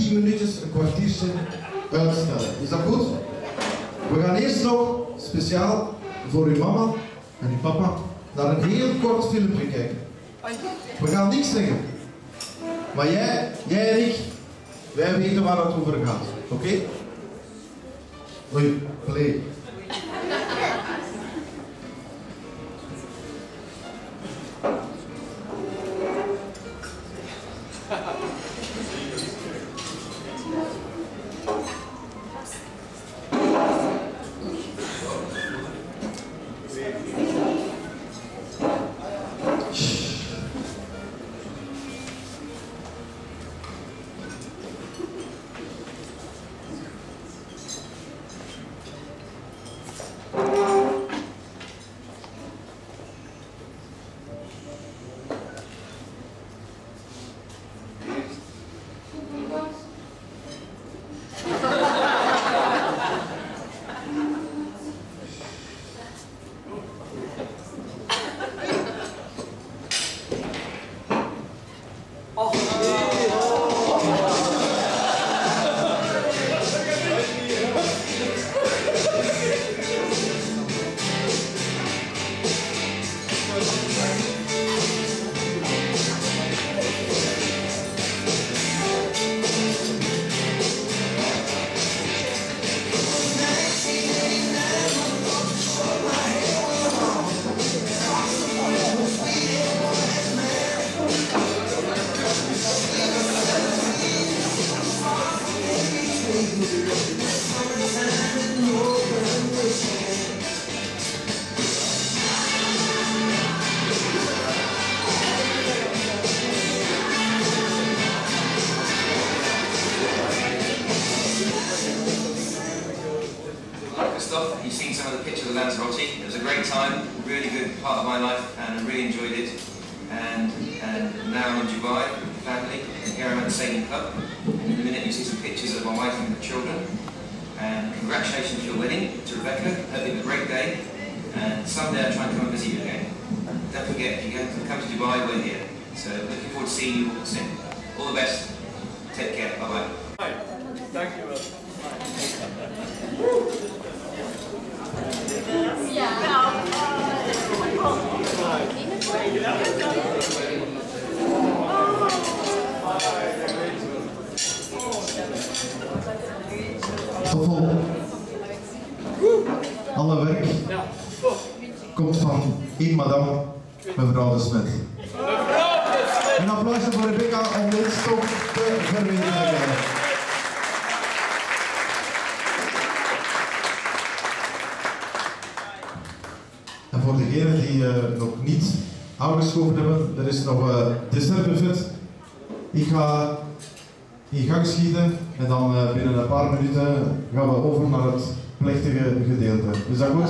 10 minuutjes, een kwartiertje uitstellen. Is dat goed? We gaan eerst nog speciaal voor uw mama en uw papa naar een heel kort filmpje kijken. We gaan niks zeggen. Maar jij en ik, wij weten waar het over gaat. Oké? Oei, play. You've seen some of the pictures of Lanzarote. It was a great time, a really good part of my life, and I really enjoyed it. And now I'm in Dubai with the family, and here I'm at the Sailing Club. And in a minute you see some pictures of my wife and the children. And congratulations to your wedding, to Rebecca. Hope you have a great day. And someday I'll try and come and visit you again. Don't forget, if you come to Dubai, we're here. So looking forward to seeing you all soon. All the best. Take care. Bye-bye. Hi. Thank you. Alle werk komt van één madame, mevrouw de Smet. Een applaus voor Rebecca om dit stop te verwezenlijken. En voor degenen die nog niet aangeschoven hebben, er is nog een dessertbuffet. Ik ga in gang schieten en dan binnen een paar minuten gaan we over naar het plechtige gedeelte. Is dat goed?